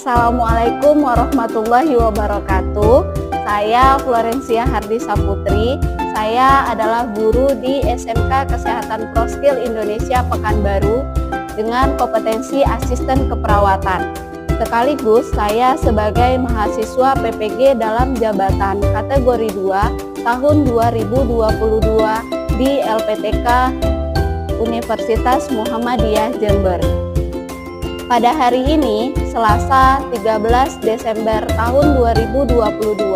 Assalamualaikum warahmatullahi wabarakatuh. Saya Florencia Hardisa Putri. Saya adalah guru di SMK Kesehatan Proskill Indonesia Pekanbaru dengan kompetensi asisten keperawatan. Sekaligus saya sebagai mahasiswa PPG dalam jabatan kategori 2 tahun 2022 di LPTK Universitas Muhammadiyah Jember. Pada hari ini, Selasa 13 Desember tahun 2022,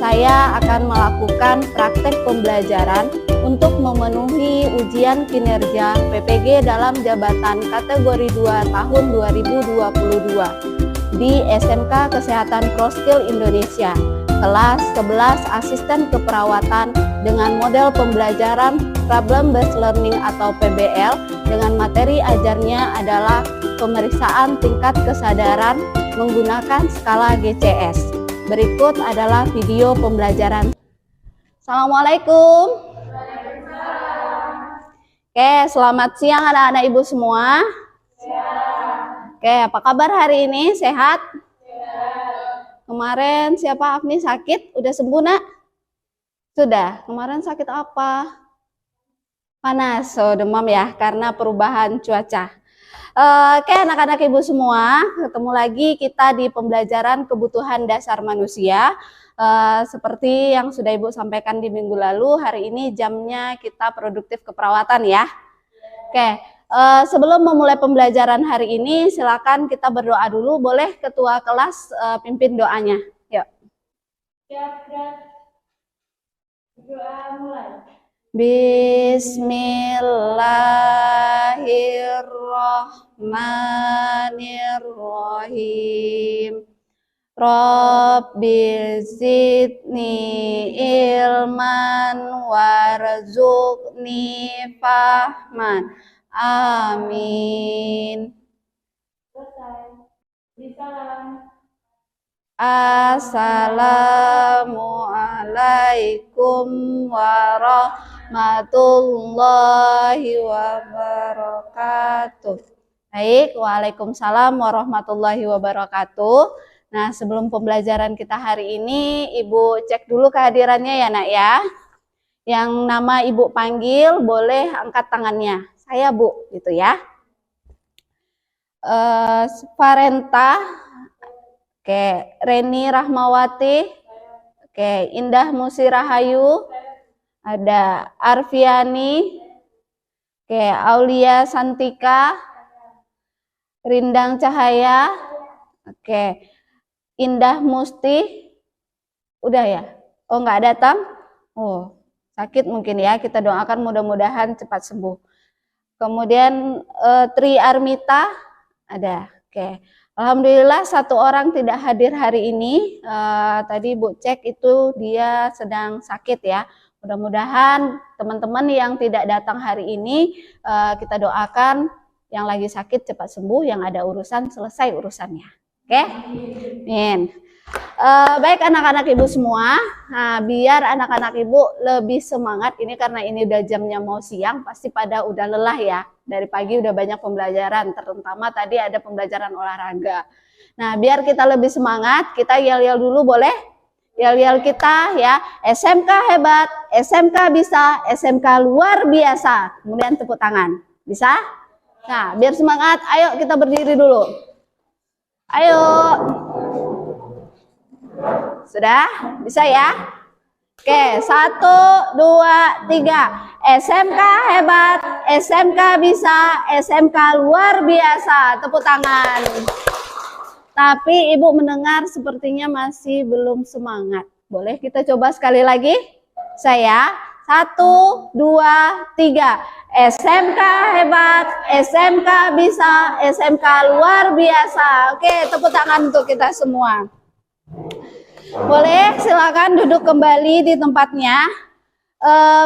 saya akan melakukan praktek pembelajaran untuk memenuhi ujian kinerja PPG dalam jabatan kategori 2 tahun 2022 di SMK Kesehatan Proskill Indonesia, kelas 11 asisten keperawatan dengan model pembelajaran Problem Based Learning atau PBL dengan materi ajarnya adalah pemeriksaan tingkat kesadaran menggunakan skala GCS. Berikut adalah video pembelajaran. Assalamualaikum. Oke, selamat siang anak-anak ibu semua. Oke, apa kabar hari ini? Sehat? Kemarin siapa Afni sakit? Udah sembuh nak? Sudah. Kemarin sakit apa? Panas, demam ya, karena perubahan cuaca. Oke anak-anak ibu semua, ketemu lagi kita di pembelajaran kebutuhan dasar manusia. Seperti yang sudah ibu sampaikan di minggu lalu, hari ini jamnya kita produktif keperawatan ya. Oke, sebelum memulai pembelajaran hari ini, silakan kita berdoa dulu. Boleh ketua kelas pimpin doanya. Yuk. Doa mulai. Bismillahirrahmanirrahim. Rabbi zidni ilman warzuqni fahman. Amin. Assalamualaikum warahmatullahi wabarakatuh. Baik, waalaikumsalam warahmatullahi wabarakatuh. Nah, sebelum pembelajaran kita hari ini, Ibu cek dulu kehadirannya ya nak ya. Yang nama Ibu panggil boleh angkat tangannya. Saya Bu, gitu ya. Farenta. Oke, Reni Rahmawati. Oke, Indah Musirahayu. Ada Arfiani. Oke, Aulia Santika. Rindang Cahaya. Oke, Indah Musti. Udah ya? Oh, nggak datang? Oh, sakit mungkin ya. Kita doakan mudah-mudahan cepat sembuh. Kemudian Tri Armita. Ada. Oke. Alhamdulillah satu orang tidak hadir hari ini. Tadi Bu cek itu dia sedang sakit ya. Mudah-mudahan teman-teman yang tidak datang hari ini kita doakan yang lagi sakit cepat sembuh, yang ada urusan selesai urusannya. Oke? Amin. Baik anak-anak ibu semua, nah, biar anak-anak ibu lebih semangat ini karena ini udah jamnya mau siang, pasti pada udah lelah ya. Dari pagi udah banyak pembelajaran, terutama tadi ada pembelajaran olahraga. Nah, biar kita lebih semangat, kita yel-yel dulu boleh? Yel-yel kita ya, SMK hebat, SMK bisa, SMK luar biasa. Kemudian tepuk tangan, bisa? Nah, biar semangat, ayo kita berdiri dulu. Ayo. Sudah? Bisa ya? Oke, 1, 2, 3. SMK hebat, SMK bisa, SMK luar biasa. Tepuk tangan. Tapi Ibu mendengar sepertinya masih belum semangat. Boleh kita coba sekali lagi? Saya 1, 2, 3. SMK hebat, SMK bisa, SMK luar biasa. Oke, tepuk tangan untuk kita semua. Boleh silakan duduk kembali di tempatnya.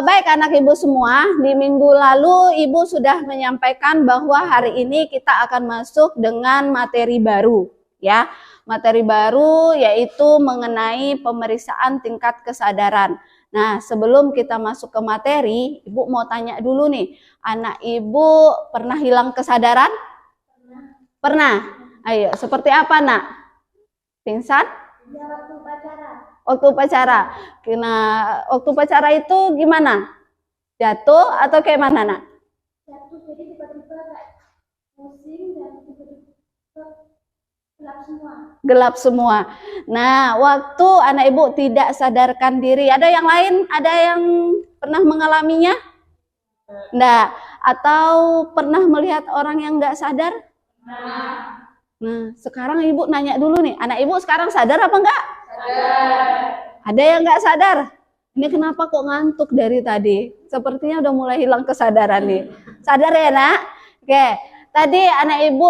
Baik anak ibu semua, di minggu lalu ibu sudah menyampaikan bahwa hari ini kita akan masuk dengan materi baru ya. Materi baru yaitu mengenai pemeriksaan tingkat kesadaran. Nah, sebelum kita masuk ke materi, ibu mau tanya dulu nih, anak ibu pernah hilang kesadaran? Pernah. Ayo, seperti apa nak? Pingsan? Ya, waktu upacara. Waktu upacara. Nah, waktu upacara itu gimana? Jatuh atau kayak mana, Nak? Jatuh, jadi tiba-tiba kayak pusing dan tiba-tiba gelap semua. Gelap semua. Nah, waktu anak ibu tidak sadarkan diri, ada yang lain? Ada yang pernah mengalaminya? Enggak. Atau pernah melihat orang yang nggak sadar? Nah, sekarang ibu nanya dulu nih, anak ibu sekarang sadar apa enggak? Sadar. Ada yang nggak sadar? Ini kenapa kok ngantuk dari tadi? Sepertinya udah mulai hilang kesadaran nih. Sadar ya, Nak? Oke. Tadi anak ibu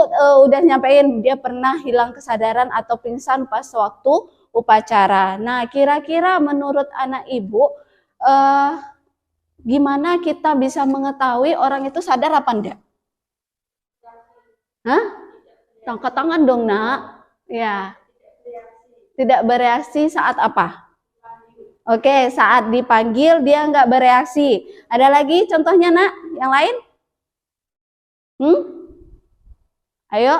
udah nyampein dia pernah hilang kesadaran atau pingsan pas waktu upacara. Nah, kira-kira menurut anak ibu gimana kita bisa mengetahui orang itu sadar apa enggak? Hah? Angkat tangan dong, Nak. Ya. Tidak bereaksi saat apa? Oke, saat dipanggil dia nggak bereaksi. Ada lagi contohnya, Nak? Yang lain? Ayo,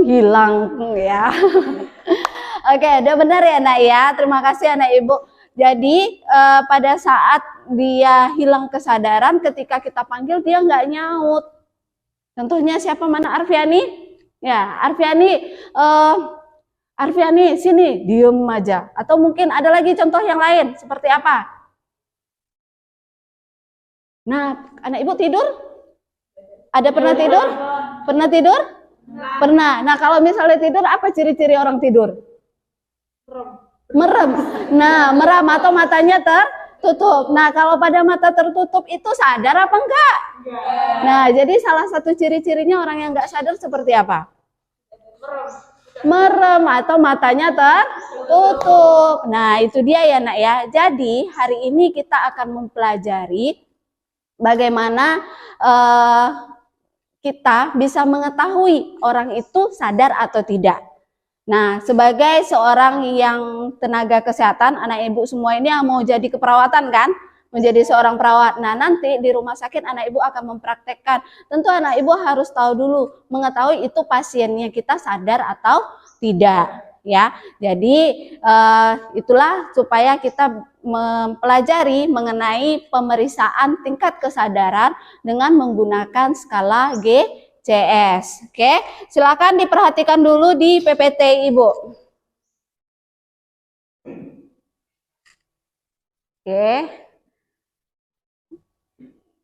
hilang ya. Oke, udah benar ya, Nak ya. Terima kasih anak ibu. Jadi pada saat dia hilang kesadaran, ketika kita panggil dia nggak nyaut. Contohnya siapa? Mana Arfiani? Ya, Arfiani. Arfiani, sini, diem aja. Atau mungkin ada lagi contoh yang lain, seperti apa? Nah, anak ibu tidur? Ada pernah tidur? Pernah tidur? Pernah. Nah, kalau misalnya tidur, apa ciri-ciri orang tidur? Merem. Nah, merem atau matanya tertutup. Nah, kalau pada mata tertutup itu sadar apa enggak? Nah, jadi salah satu ciri-cirinya orang yang enggak sadar seperti apa? Merem atau matanya tertutup. Nah, itu dia ya, Nak ya. Jadi, hari ini kita akan mempelajari bagaimana kita bisa mengetahui orang itu sadar atau tidak. Nah, sebagai seorang yang tenaga kesehatan, anak ibu semua ini yang mau jadi keperawatan kan? Menjadi seorang perawat. Nah, nanti di rumah sakit anak ibu akan mempraktekkan. Tentu anak ibu harus tahu dulu, mengetahui itu pasiennya kita sadar atau tidak, ya. Jadi itulah supaya kita mempelajari mengenai pemeriksaan tingkat kesadaran dengan menggunakan skala GCS. Oke, silakan diperhatikan dulu di PPT Ibu. Oke.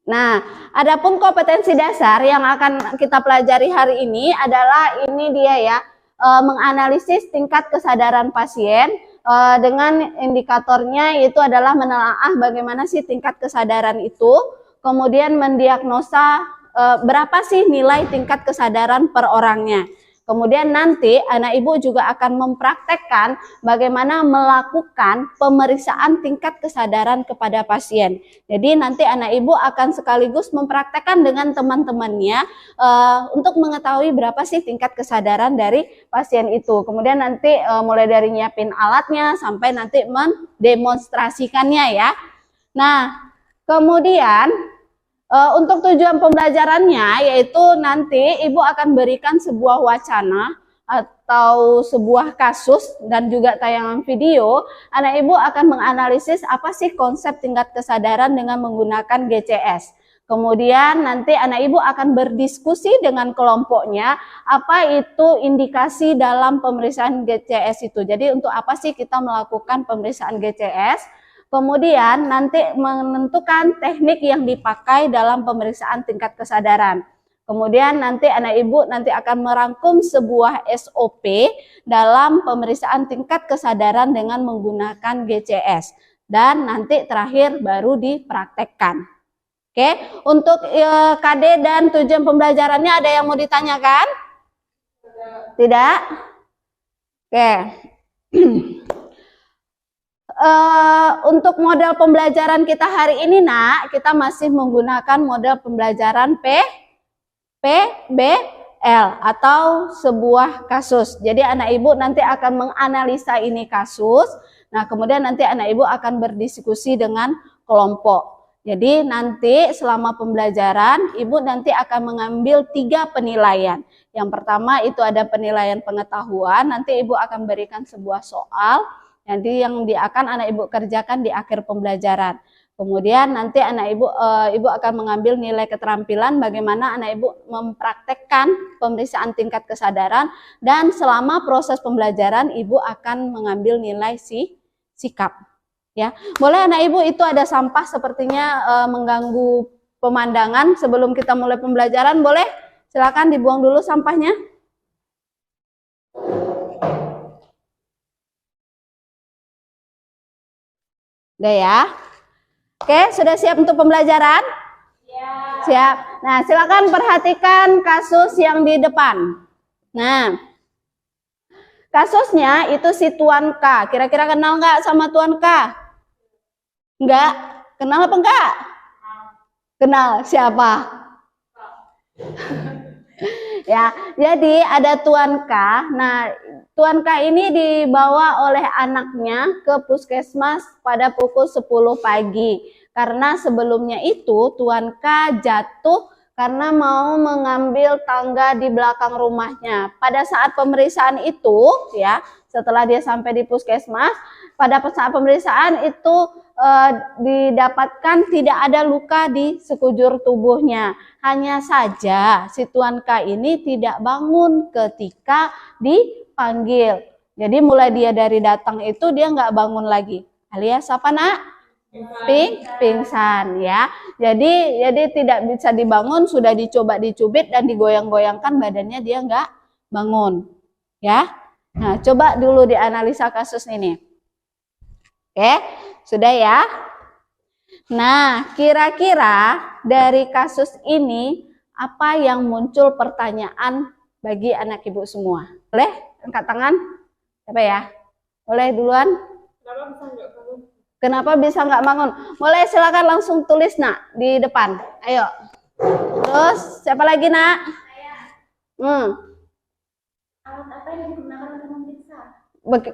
Nah, adapun kompetensi dasar yang akan kita pelajari hari ini adalah ini dia ya, menganalisis tingkat kesadaran pasien dengan indikatornya yaitu adalah menelaah bagaimana sih tingkat kesadaran itu, kemudian mendiagnosa berapa sih nilai tingkat kesadaran per orangnya. Kemudian nanti anak ibu juga akan mempraktekkan bagaimana melakukan pemeriksaan tingkat kesadaran kepada pasien. Jadi nanti anak ibu akan sekaligus mempraktekkan dengan teman-temannya untuk mengetahui berapa sih tingkat kesadaran dari pasien itu. Kemudian nanti mulai dari nyiapin alatnya sampai nanti mendemonstrasikannya ya. Nah, kemudian untuk tujuan pembelajarannya yaitu nanti ibu akan berikan sebuah wacana atau sebuah kasus dan juga tayangan video. Anak ibu akan menganalisis apa sih konsep tingkat kesadaran dengan menggunakan GCS. Kemudian nanti anak ibu akan berdiskusi dengan kelompoknya apa itu indikasi dalam pemeriksaan GCS itu. Jadi untuk apa sih kita melakukan pemeriksaan GCS? Kemudian nanti menentukan teknik yang dipakai dalam pemeriksaan tingkat kesadaran. Kemudian nanti anak ibu nanti akan merangkum sebuah SOP dalam pemeriksaan tingkat kesadaran dengan menggunakan GCS. Dan nanti terakhir baru dipraktekkan. Oke, untuk KD dan tujuan pembelajarannya ada yang mau ditanyakan? Tidak? Oke. Untuk model pembelajaran kita hari ini, Nak, kita masih menggunakan model pembelajaran PBL atau sebuah kasus. Jadi anak ibu nanti akan menganalisa ini kasus. Nah, kemudian nanti anak ibu akan berdiskusi dengan kelompok. Jadi nanti selama pembelajaran, Ibu nanti akan mengambil 3 penilaian. Yang pertama itu ada penilaian pengetahuan, nanti Ibu akan berikan sebuah soal, nanti yang akan anak Ibu kerjakan di akhir pembelajaran. Kemudian nanti anak Ibu akan mengambil nilai keterampilan bagaimana anak Ibu mempraktekkan pemeriksaan tingkat kesadaran, dan selama proses pembelajaran Ibu akan mengambil nilai sikap. Ya, boleh anak Ibu, itu ada sampah sepertinya mengganggu pemandangan sebelum kita mulai pembelajaran, boleh? Silakan dibuang dulu sampahnya. Udah ya? Oke, sudah siap untuk pembelajaran? Siap. Nah, silakan perhatikan kasus yang di depan. Nah, kasusnya itu si Tuan K. Kira-kira kenal nggak sama Tuan K? Enggak? Kenal apa enggak? Kenal. Siapa? Ya, jadi ada Tuan K. Nah, Tuan K ini dibawa oleh anaknya ke puskesmas pada pukul 10 pagi. Karena sebelumnya itu Tuan K jatuh karena mau mengambil tangga di belakang rumahnya. Pada saat pemeriksaan itu, ya, setelah dia sampai di puskesmas, pada saat pemeriksaan itu didapatkan tidak ada luka di sekujur tubuhnya. Hanya saja si Tuan K ini tidak bangun ketika dipanggil. Jadi mulai dia dari datang itu dia nggak bangun lagi. Alias apa nak? Pingsan ya. Jadi tidak bisa dibangun, sudah dicoba dicubit dan digoyang-goyangkan badannya dia nggak bangun. Ya. Nah, coba dulu dianalisa kasus ini. Oke, sudah ya. Nah, kira-kira dari kasus ini apa yang muncul pertanyaan bagi anak Ibu semua? Boleh angkat tangan? Siapa ya? Boleh duluan? Kenapa bisa nggak bangun? Boleh silakan langsung tulis nak di depan. Ayo. Terus siapa lagi nak? Alat apa yang digunakan untuk memeriksa?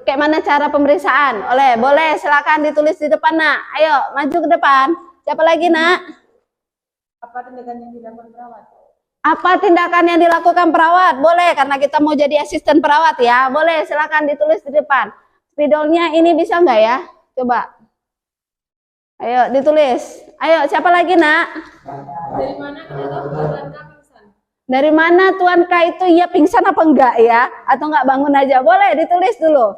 Kayak mana cara pemeriksaan? Boleh silakan ditulis di depan nak. Ayo maju ke depan. Siapa lagi nak? Apa tindakan yang dilakukan perawat? Apa tindakan yang dilakukan perawat? Boleh, karena kita mau jadi asisten perawat ya. Boleh silakan ditulis di depan. Spidolnya ini bisa nggak ya? Coba. Ayo ditulis. Ayo siapa lagi nak? Dari mana kita tahu Tuan K pingsan? Dari mana Tuan K itu ya pingsan apa enggak ya? Atau enggak bangun aja? Boleh ditulis dulu.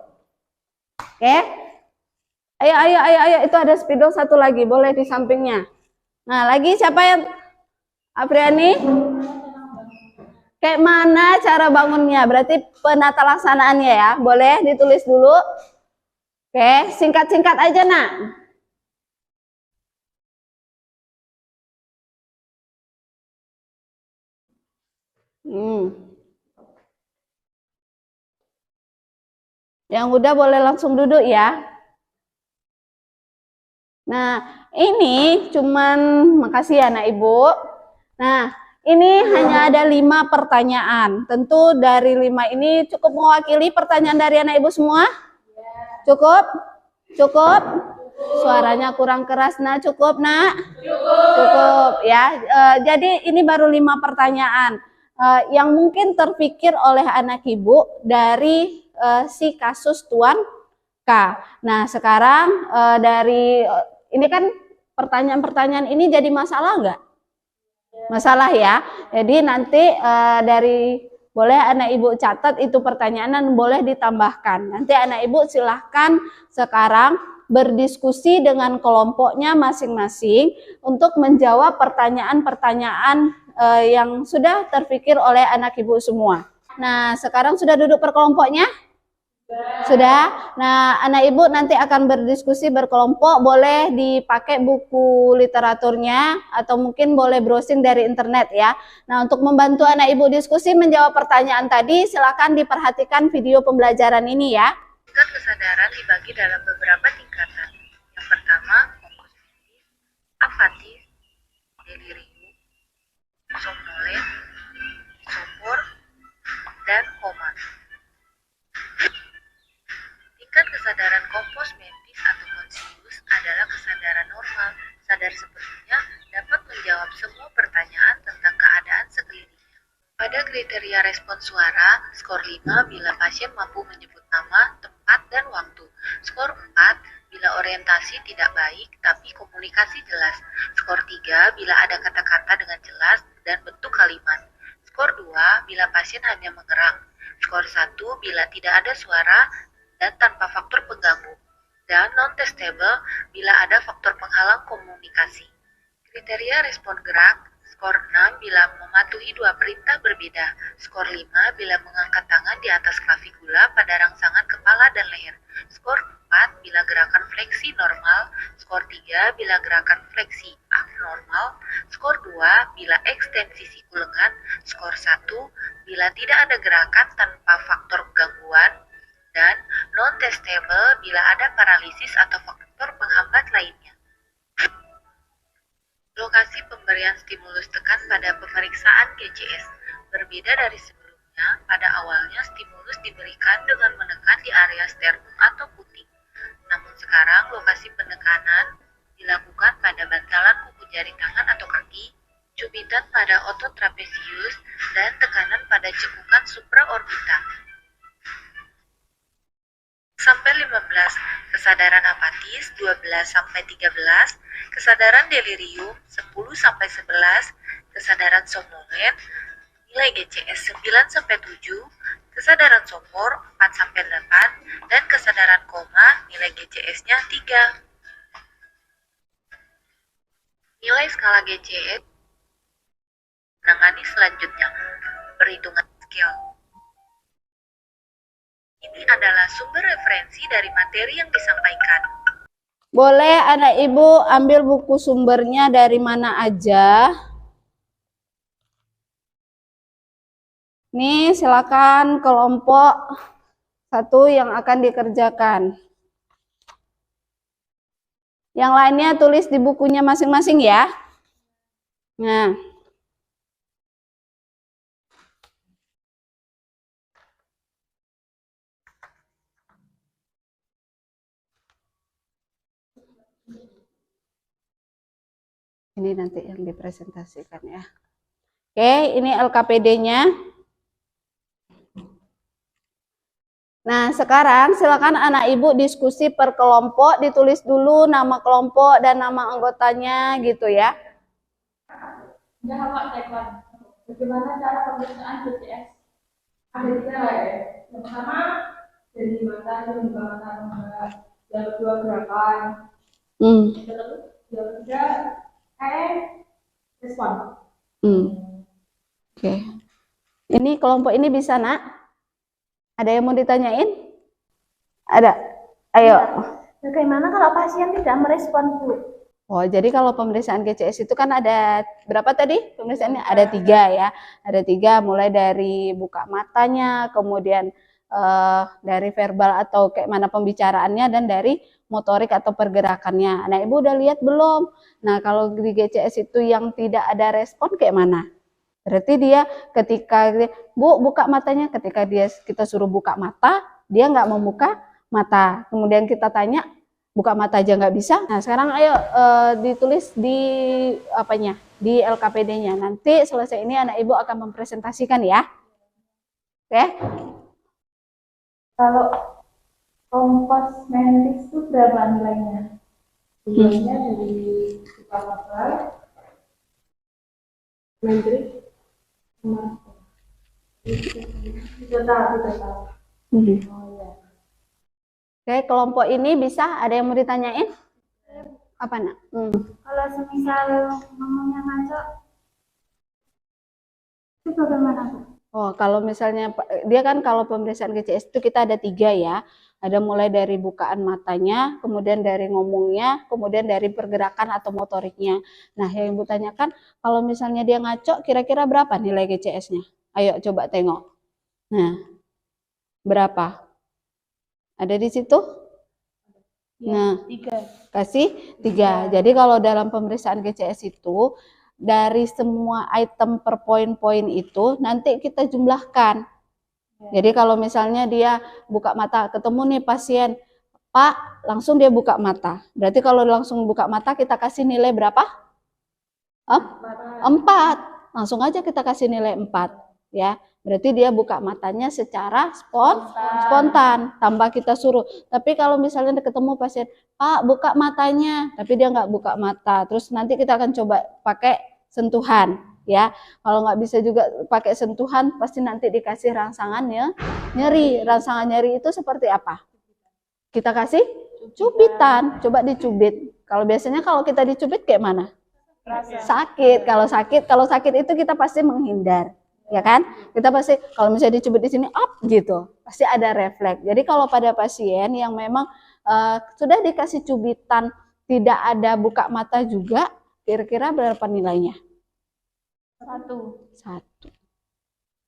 Oke. Ayo. Itu ada spidol satu lagi. Boleh di sampingnya. Nah lagi siapa yang? Apriani? Kayak mana cara bangunnya? Berarti penata laksanaannya ya. Boleh ditulis dulu. Oke. Singkat-singkat aja nak. Yang udah boleh langsung duduk ya. Nah, ini cuman makasih ya anak Ibu. Nah, ini hanya ada 5 pertanyaan. Tentu dari 5 ini cukup mewakili pertanyaan dari anak Ibu semua? Cukup? Cukup? Suaranya kurang keras, nah cukup nak? Cukup ya. Jadi ini baru 5 pertanyaan yang mungkin terpikir oleh anak Ibu dari si kasus Tuan K. Nah sekarang dari ini kan pertanyaan-pertanyaan ini jadi masalah nggak? Masalah ya. Jadi nanti dari boleh anak Ibu catat itu pertanyaan dan boleh ditambahkan. Nanti anak Ibu silahkan sekarang berdiskusi dengan kelompoknya masing-masing untuk menjawab pertanyaan-pertanyaan yang sudah terpikir oleh anak Ibu semua. Nah, sekarang sudah duduk per kelompoknya? Sudah. Nah, anak Ibu nanti akan berdiskusi berkelompok, boleh dipakai buku literaturnya atau mungkin boleh browsing dari internet ya. Nah, untuk membantu anak Ibu diskusi menjawab pertanyaan tadi, silakan diperhatikan video pembelajaran ini ya. Tingkat kesadaran dibagi dalam beberapa tingkatan. Yang pertama, kognitif, apatis, delirium, somnolen, sopor, dan koma. Tingkat kesadaran kompos mentis atau konsius adalah kesadaran normal sadar sepenuhnya dapat menjawab semua pertanyaan tentang keadaan sekelilingnya. Pada kriteria respon suara, skor 5 bila pasien mampu menyebut nama, tempat, dan waktu. Skor 4 bila orientasi tidak baik tapi komunikasi jelas. Skor 3 bila ada kata-kata dengan jelas dan bentuk kalimat. Skor 2 bila pasien hanya mengerang. Skor 1 bila tidak ada suara dan tanpa faktor pengganggu. Dan non-testable bila ada faktor penghalang komunikasi. Kriteria respon gerak, skor 6 bila mematuhi dua perintah berbeda, skor 5 bila mengangkat tangan di atas clavicula pada rangsangan kepala dan leher, skor 4 bila gerakan fleksi normal, skor 3 bila gerakan fleksi abnormal, skor 2 bila ekstensi siku lengan, skor 1 bila tidak ada gerakan tanpa faktor gangguan, dan non-testable bila ada paralisis atau faktor penghambat lainnya. Lokasi pemberian stimulus tekan pada pemeriksaan GCS. Berbeda dari sebelumnya, pada awalnya stimulus diberikan dengan menekan di area sternum atau puting. Namun sekarang lokasi penekanan dilakukan pada bantalan kuku jari tangan atau kaki, cubitan pada otot trapesius, dan tekanan pada cekukan supraorbital. Sampai 15, kesadaran apatis 12-13, kesadaran delirium 10-11, kesadaran somnolen, nilai GCS 9-7, kesadaran sopor 4-8, dan kesadaran koma nilai GCS-nya 3. Nilai skala GCS menangani selanjutnya, perhitungan skill. Ini adalah sumber referensi dari materi yang disampaikan. Boleh anak ibu ambil buku sumbernya dari mana aja. Nih silakan kelompok 1 yang akan dikerjakan. Yang lainnya tulis di bukunya masing-masing ya. Nah. Ini nanti yang dipresentasikan ya. Oke, ini LKPD-nya. Nah, sekarang silakan anak ibu diskusi per kelompok, ditulis dulu nama kelompok dan nama anggotanya gitu ya. Ya, Pak Tekwan. Bagaimana cara pemeriksaan GCS? Ada 3 ya. Yang pertama dari mata, yang buka mata enggak. Yang kedua gerakan. Yang ketiga respon. Oke. Ini kelompok ini bisa, Nak? Ada yang mau ditanyain? Ada? Ayo. Bagaimana kalau pasien tidak merespon, Bu? Oh, jadi kalau pemeriksaan GCS itu kan ada berapa tadi pemeriksaannya? Ada 3 ya. Ada 3 mulai dari buka matanya, kemudian dari verbal atau kayak mana pembicaraannya, dan dari motorik atau pergerakannya. Nah, Ibu udah lihat belum? Nah, kalau di GCS itu yang tidak ada respon kayak mana? Berarti dia ketika Bu buka matanya, ketika kita suruh buka mata, dia nggak mau buka mata. Kemudian kita tanya, buka mata aja nggak bisa. Nah, sekarang ayo ditulis di apanya? Di LKPD-nya. Nanti selesai ini anak Ibu akan mempresentasikan ya. Oke? Kalau kompos mentis itu berapa nilainya? Nilainya dari buka mata, mentris, total. Oh ya. Oke, kelompok ini bisa ada yang mau ditanyain? Apa, Nak? Kalau semisal ngomongnya ngaco, itu bagaimana, Bu? Oh, kalau misalnya dia kan kalau pemeriksaan GCS itu kita ada 3 ya. Ada mulai dari bukaan matanya, kemudian dari ngomongnya, kemudian dari pergerakan atau motoriknya. Nah, yang Ibu tanyakan, kalau misalnya dia ngaco, kira-kira berapa nilai GCS-nya? Ayo coba tengok. Nah, berapa? Ada di situ? Nah, 3. kasih 3. Jadi kalau dalam pemeriksaan GCS itu, dari semua item per poin-poin itu nanti kita jumlahkan. Jadi kalau misalnya dia buka mata, ketemu nih pasien Pak, langsung dia buka mata. Berarti kalau langsung buka mata kita kasih nilai berapa? 4. Langsung aja kita kasih nilai 4 ya. Berarti dia buka matanya secara spontan tanpa kita suruh. Tapi kalau misalnya ketemu pasien, Pak buka matanya, tapi dia nggak buka mata, terus nanti kita akan coba pakai sentuhan ya. Kalau nggak bisa juga pakai sentuhan, pasti nanti dikasih rangsangan ya, nyeri. Rangsangan nyeri itu seperti apa? Kita kasih cubitan, coba dicubit. Kalau biasanya kalau kita dicubit kayak mana? Sakit. Kalau sakit itu kita pasti menghindar. Ya kan? Kita pasti kalau misalnya dicubit di sini up gitu, pasti ada refleks. Jadi kalau pada pasien yang memang sudah dikasih cubitan tidak ada buka mata juga, kira-kira berapa nilainya? 1.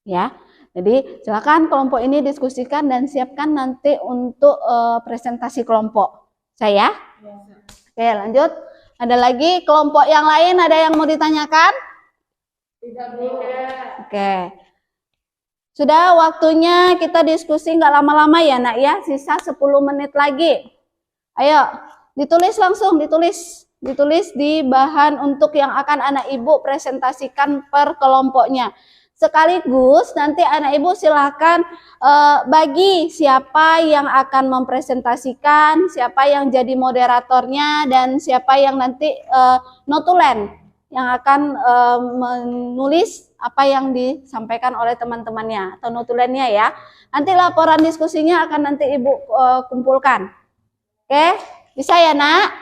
Ya. Jadi silakan kelompok ini diskusikan dan siapkan nanti untuk presentasi kelompok. Saya? Oke, lanjut. Ada lagi kelompok yang lain ada yang mau ditanyakan? Tidak. Oke. Sudah waktunya kita diskusi nggak lama-lama ya nak ya, sisa 10 menit lagi. Ayo, ditulis langsung, ditulis di bahan untuk yang akan anak ibu presentasikan per kelompoknya. Sekaligus nanti anak ibu silakan bagi siapa yang akan mempresentasikan, siapa yang jadi moderatornya, dan siapa yang nanti notulen yang akan menulis apa yang disampaikan oleh teman-temannya atau notulennya ya. Nanti laporan diskusinya akan nanti ibu kumpulkan. Oke, bisa ya nak?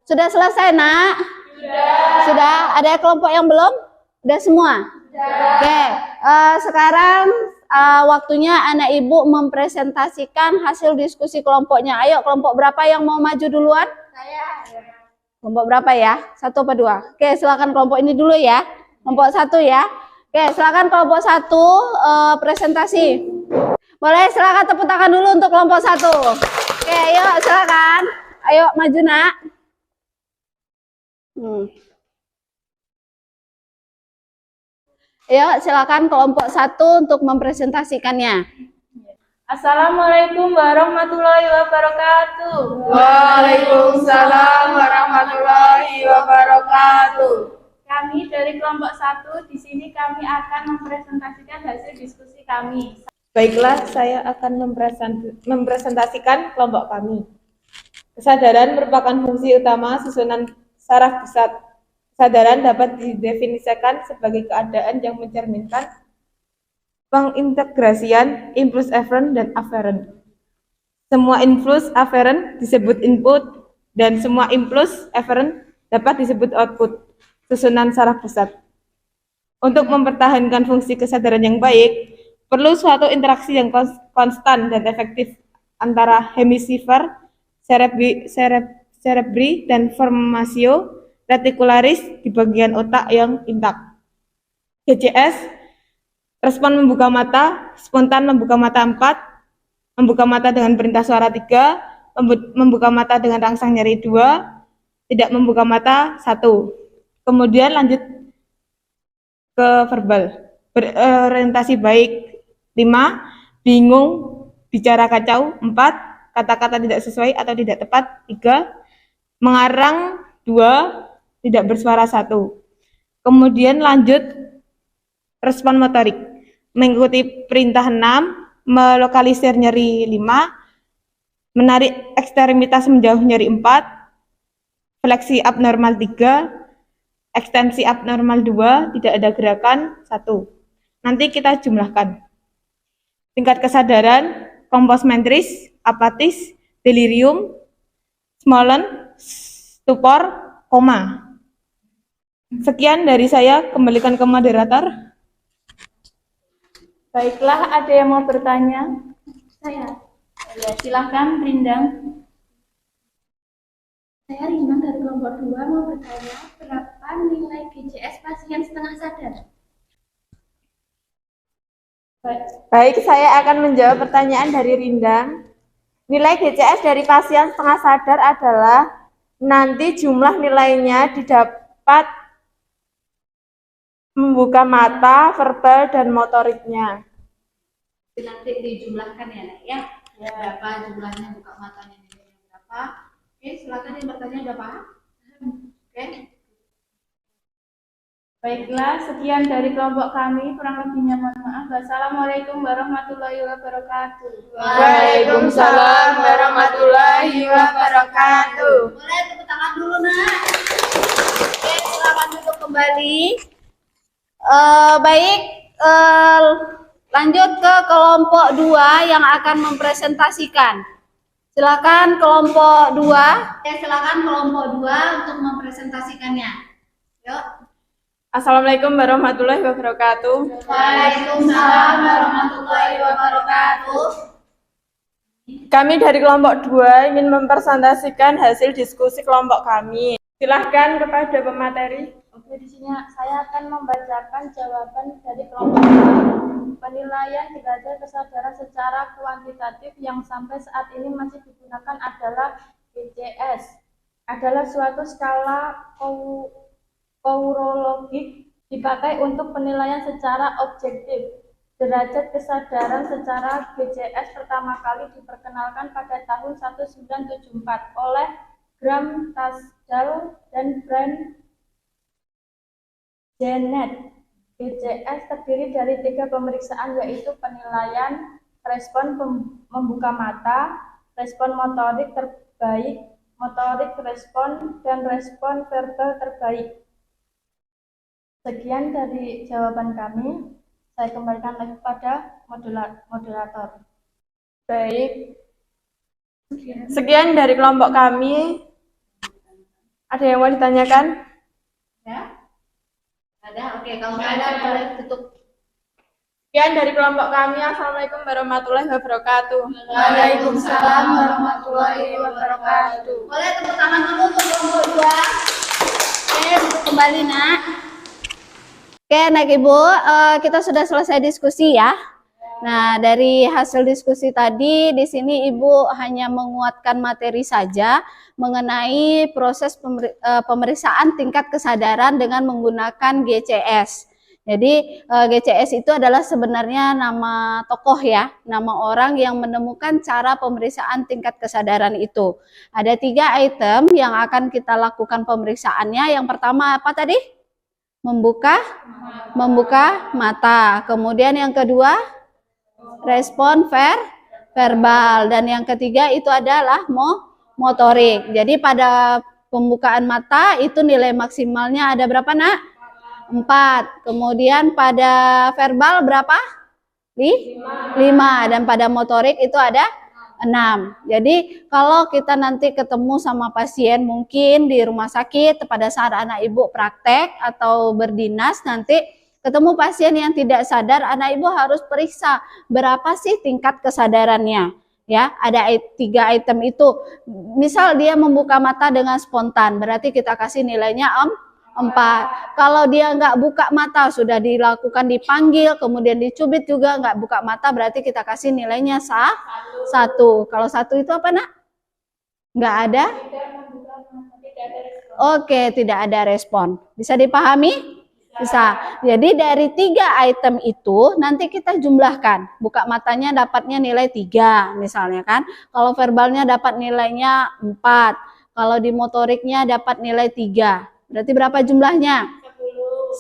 Sudah selesai nak? Sudah. Ada kelompok yang belum? Udah semua? Oke, sekarang waktunya anak ibu mempresentasikan hasil diskusi kelompoknya. Ayo, kelompok berapa yang mau maju duluan? Saya. Kelompok berapa ya? 1 apa 2? Oke, silakan kelompok ini dulu ya. Kelompok 1 ya. Oke, silakan kelompok 1 presentasi. Boleh silakan tepuk tangan dulu untuk kelompok 1. Oke, ayo silakan. Ayo maju nak. Ayo silakan kelompok 1 untuk mempresentasikannya. Assalamualaikum warahmatullahi wabarakatuh. Waalaikumsalam warahmatullahi wabarakatuh. Kami dari kelompok 1 di sini kami akan mempresentasikan hasil diskusi kami. Baiklah, saya akan mempresentasikan kelompok kami. Kesadaran merupakan fungsi utama susunan saraf pusat. Kesadaran dapat didefinisikan sebagai keadaan yang mencerminkan pengintegrasian impuls eferen dan aferen. Semua impuls aferen disebut input dan semua impuls eferen dapat disebut output susunan saraf pusat. Untuk mempertahankan fungsi kesadaran yang baik, perlu suatu interaksi yang konstan dan efektif antara hemisfer cerebri dan formasio reticularis di bagian otak yang intak. GCS respon membuka mata, spontan membuka mata 4, membuka mata dengan perintah suara 3, membuka mata dengan rangsang nyeri 2, tidak membuka mata 1. Kemudian lanjut ke verbal. Berorientasi baik 5, bingung, bicara kacau 4, kata-kata tidak sesuai atau tidak tepat 3, mengarang 2, tidak bersuara 1. Kemudian lanjut respon motorik. Mengikuti perintah 6, melokalisir nyeri 5, menarik ekstremitas menjauh nyeri 4, fleksi abnormal 3, ekstensi abnormal 2, tidak ada gerakan 1. Nanti kita jumlahkan. Tingkat kesadaran, kompos mentris, apatis, delirium, smolen, stupor, koma. Sekian dari saya, kembalikan ke moderator. Baiklah, ada yang mau bertanya? Saya. Ya, silahkan Rindang. Saya Rindang dari kelompok 2 mau bertanya, berapa nilai GCS pasien setengah sadar? Baik, saya akan menjawab pertanyaan dari Rindang. Nilai GCS dari pasien setengah sadar adalah nanti jumlah nilainya didapat membuka mata, verbal, dan motoriknya. Nanti dijumlahkan ya nak ya. Berapa jumlahnya buka matanya nilainya berapa? Oke, silakan yang bertanya udah paham? Oke. Baiklah, sekian dari kelompok kami. Kurang lebihnya mohon maaf. Wassalamualaikum warahmatullahi wabarakatuh. Waalaikumsalam warahmatullahi wabarakatuh. Boleh tepuk tangan dulu, Nak. Oke, silakan duduk kembali. Baik, lanjut ke kelompok 2 yang akan mempresentasikan. Silakan kelompok 2. Silakan kelompok 2 untuk mempresentasikannya. Yuk. Assalamualaikum warahmatullahi wabarakatuh. Waalaikumsalam warahmatullahi wabarakatuh. Kami dari kelompok 2 ingin mempresentasikan hasil diskusi kelompok kami. Silahkan kepada pemateri. Oke, di sini saya akan membacakan jawaban dari kelompok 2. Penilaian derajat kesadaran secara kuantitatif yang sampai saat ini masih digunakan adalah GCS. Adalah suatu skala neurologik dipakai untuk penilaian secara objektif. Derajat kesadaran secara GCS pertama kali diperkenalkan pada tahun 1974 oleh Graham Tasdal dan Brian Dennett. GCS terdiri dari 3 pemeriksaan, yaitu penilaian respon membuka mata, respon motorik terbaik, motorik respon, dan respon verbal terbaik. Sekian dari jawaban kami. Saya kembalikan lagi pada moderator. Baik. Sekian dari kelompok kami. Ada yang mau ditanyakan? Ya. Ada. Oke, kalau nggak ada boleh tutup. Sekian dari kelompok kami. Assalamualaikum warahmatullahi wabarakatuh. Waalaikumsalam warahmatullahi wabarakatuh. Boleh tepuk tangan dulu untuk kelompok 2. Oke, duduk kembali, Nak. Oke, Anak Ibu, kita sudah selesai diskusi ya. Nah, dari hasil diskusi tadi, di sini Ibu hanya menguatkan materi saja mengenai proses pemeriksaan tingkat kesadaran dengan menggunakan GCS. Jadi, GCS itu adalah sebenarnya nama tokoh ya, nama orang yang menemukan cara pemeriksaan tingkat kesadaran itu. Ada 3 item yang akan kita lakukan pemeriksaannya. Yang pertama apa tadi? Membuka mata. Kemudian yang kedua, respon verbal, dan yang ketiga itu adalah motorik. Jadi pada pembukaan mata itu nilai maksimalnya ada berapa, Nak? 4. Kemudian pada verbal berapa? 5. Dan pada motorik itu ada 6. Jadi kalau kita nanti ketemu sama pasien mungkin di rumah sakit pada saat anak ibu praktek atau berdinas, nanti ketemu pasien yang tidak sadar, anak ibu harus periksa berapa sih tingkat kesadarannya. Ya, ada 3 item itu. Misal dia membuka mata dengan spontan, berarti kita kasih nilainya 4. Kalau dia nggak buka mata, sudah dilakukan dipanggil, kemudian dicubit juga nggak buka mata, berarti kita kasih nilainya 1. Kalau 1 itu apa, Nak? Nggak ada? Oke, tidak ada respon. Bisa dipahami? Bisa. Jadi dari 3 item itu nanti kita jumlahkan. Buka matanya dapatnya nilai 3 misalnya kan. Kalau verbalnya dapat nilainya 4. Kalau di motoriknya dapat nilai 3. Berarti berapa jumlahnya?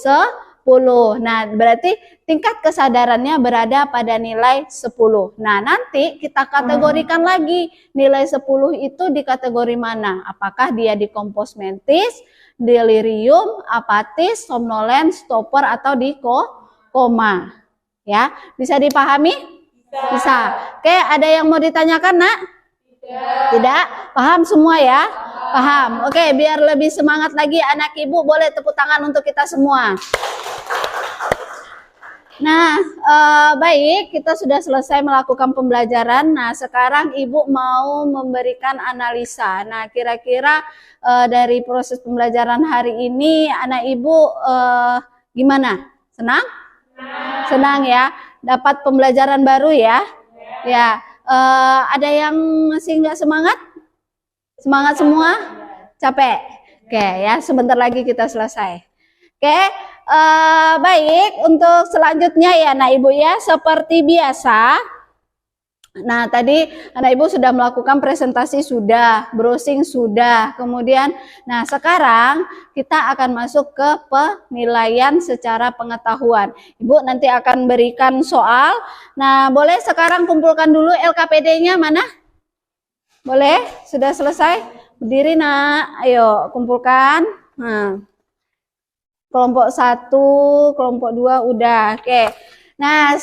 10. Nah, berarti tingkat kesadarannya berada pada nilai 10. Nah, nanti kita kategorikan lagi. Nilai 10 itu di kategori mana? Apakah dia di kompos mentis, delirium, apatis, somnolens, stopor, atau di koma? Ya, bisa dipahami? Bisa. Oke, ada yang mau ditanyakan, Nak? Tidak? Paham semua ya? Paham. Oke, biar lebih semangat lagi anak ibu, boleh tepuk tangan untuk kita semua. Nah, baik, kita sudah selesai melakukan pembelajaran. Nah, sekarang ibu mau memberikan analisa. Nah, kira-kira dari proses pembelajaran hari ini anak ibu gimana? Senang? Senang ya? Dapat pembelajaran baru ya? Ya. Ada yang masih nggak semangat? Semangat semua? Capek? Oke ya, sebentar lagi kita selesai. Oke, baik, untuk selanjutnya ya, nah ibu ya, seperti biasa Nah, tadi anak ibu sudah melakukan presentasi, sudah browsing, sudah. Kemudian, nah sekarang kita akan masuk ke penilaian secara pengetahuan. Ibu nanti akan berikan soal. Nah, boleh sekarang kumpulkan dulu LKPD-nya mana? Boleh? Sudah selesai? Berdiri nak, ayo kumpulkan. Nah, kelompok 1, kelompok 2 udah. Oke. Nah,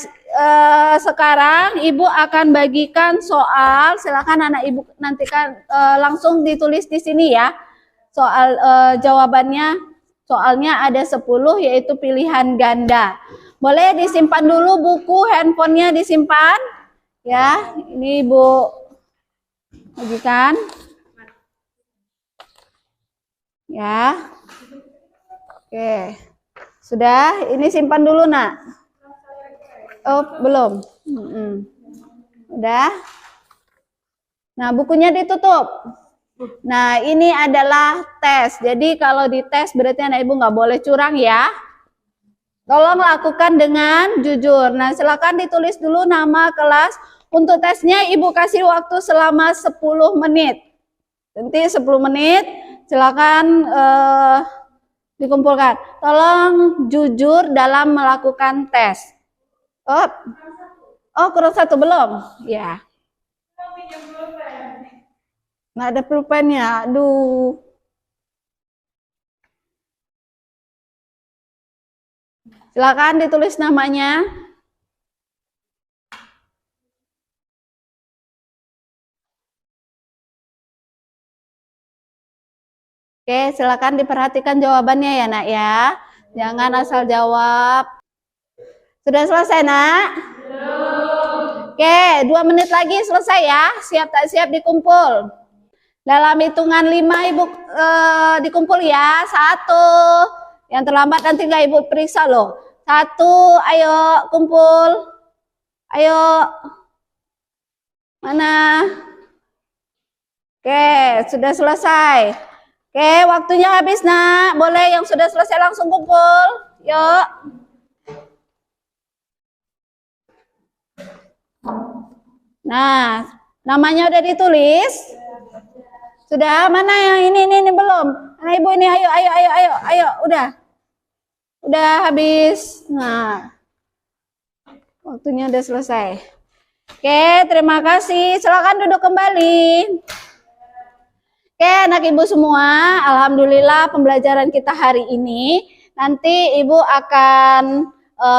sekarang ibu akan bagikan soal. Silakan anak ibu nantikan langsung ditulis di sini ya. Soal jawabannya, soalnya ada 10 yaitu pilihan ganda. Boleh disimpan dulu buku, handphonenya disimpan. Ya, ini ibu bagikan. Ya. Oke. Sudah, ini simpan dulu nak. Oh, belum. Udah. Nah, bukunya ditutup. Nah, ini adalah tes. Jadi kalau dites berarti anak ibu nggak boleh curang ya. Tolong lakukan dengan jujur. Nah, silakan ditulis dulu nama kelas. Untuk tesnya ibu kasih waktu selama 10 menit. Nanti 10 menit silakan dikumpulkan. Tolong jujur dalam melakukan tes. Oh, kurang 1 belum? Ya. Nggak ada pulpennya. Aduh. Silakan ditulis namanya. Oke, silakan diperhatikan jawabannya ya nak ya. Jangan asal jawab. Sudah selesai nak? Oke, 2 menit lagi selesai ya. Siap tak siap dikumpul. Dalam hitungan 5 ibu dikumpul ya. 1. Yang terlambat nanti nggak ibu periksa loh. 1, ayo kumpul. Ayo. Mana? Oke, sudah selesai. Oke, waktunya habis nak. Boleh yang sudah selesai langsung kumpul. Yuk. Nah, namanya udah ditulis? Sudah? Mana yang ini belum? Nah, ibu ini ayo, udah. Udah habis. Nah, waktunya udah selesai. Oke, terima kasih. Silakan duduk kembali. Oke, anak ibu semua, alhamdulillah pembelajaran kita hari ini. Nanti ibu akan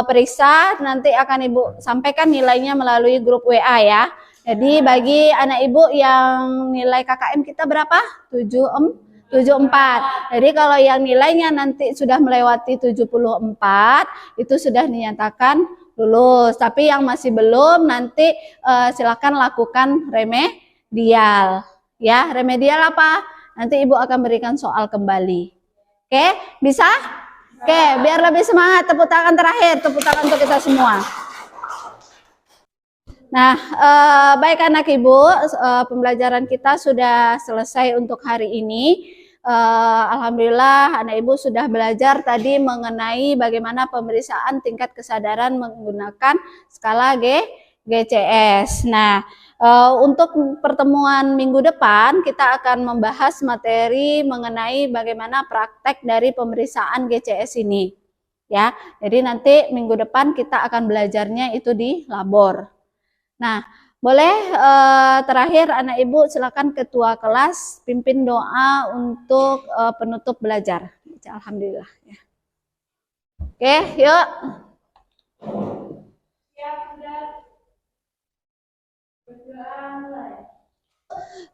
periksa, nanti akan ibu sampaikan nilainya melalui grup WA ya. Jadi bagi anak ibu yang nilai KKM kita berapa? 74. Jadi kalau yang nilainya nanti sudah melewati 74, itu sudah dinyatakan lulus. Tapi yang masih belum nanti silakan lakukan remedial. Ya, remedial apa? Nanti ibu akan berikan soal kembali. Oke, bisa? Oke, biar lebih semangat, tepuk tangan terakhir, tepuk tangan untuk kita semua. Nah, baik anak ibu, pembelajaran kita sudah selesai untuk hari ini. Alhamdulillah anak ibu sudah belajar tadi mengenai bagaimana pemeriksaan tingkat kesadaran menggunakan skala GCS. Nah, untuk pertemuan minggu depan kita akan membahas materi mengenai bagaimana praktek dari pemeriksaan GCS ini ya. Jadi nanti minggu depan kita akan belajarnya itu di labor. Nah, boleh terakhir anak ibu silakan ketua kelas pimpin doa untuk penutup belajar. Alhamdulillah ya. Oke, yuk.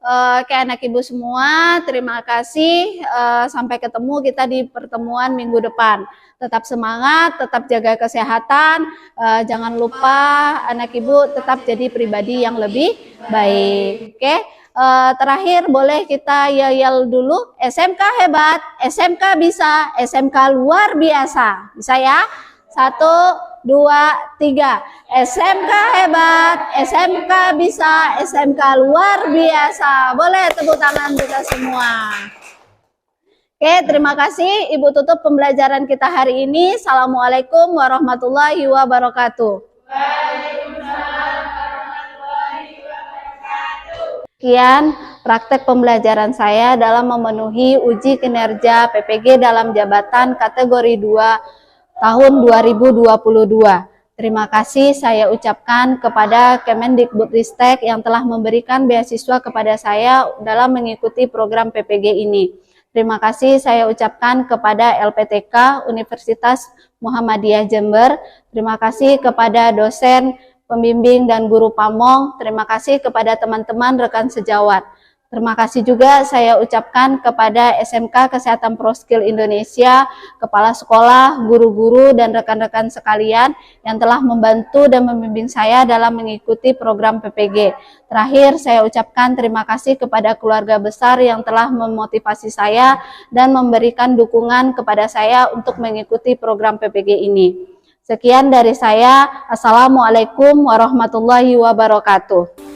Oke anak ibu semua, terima kasih. Sampai ketemu kita di pertemuan minggu depan. Tetap semangat, tetap jaga kesehatan. Jangan lupa anak ibu tetap jadi pribadi yang lebih baik. Oke, terakhir boleh kita yel dulu. SMK hebat, SMK bisa, SMK luar biasa. Bisa ya? 1, 2, 3. SMK hebat, SMK bisa, SMK luar biasa. Boleh tepuk tangan kita semua. Oke, terima kasih. Ibu tutup pembelajaran kita hari ini. Assalamualaikum warahmatullahi wabarakatuh. Waalaikumsalam warahmatullahi Sekian praktek pembelajaran saya dalam memenuhi uji kinerja PPG dalam jabatan kategori 2 tahun 2022. Terima kasih saya ucapkan kepada Kemendikbudristek yang telah memberikan beasiswa kepada saya dalam mengikuti program PPG ini. Terima kasih saya ucapkan kepada LPTK Universitas Muhammadiyah Jember. Terima kasih kepada dosen, pembimbing dan guru pamong. Terima kasih kepada teman-teman rekan sejawat. Terima kasih juga saya ucapkan kepada SMK Kesehatan Proskill Indonesia, kepala sekolah, guru-guru dan rekan-rekan sekalian yang telah membantu dan membimbing saya dalam mengikuti program PPG. Terakhir saya ucapkan terima kasih kepada keluarga besar yang telah memotivasi saya dan memberikan dukungan kepada saya untuk mengikuti program PPG ini. Sekian dari saya. Assalamualaikum warahmatullahi wabarakatuh.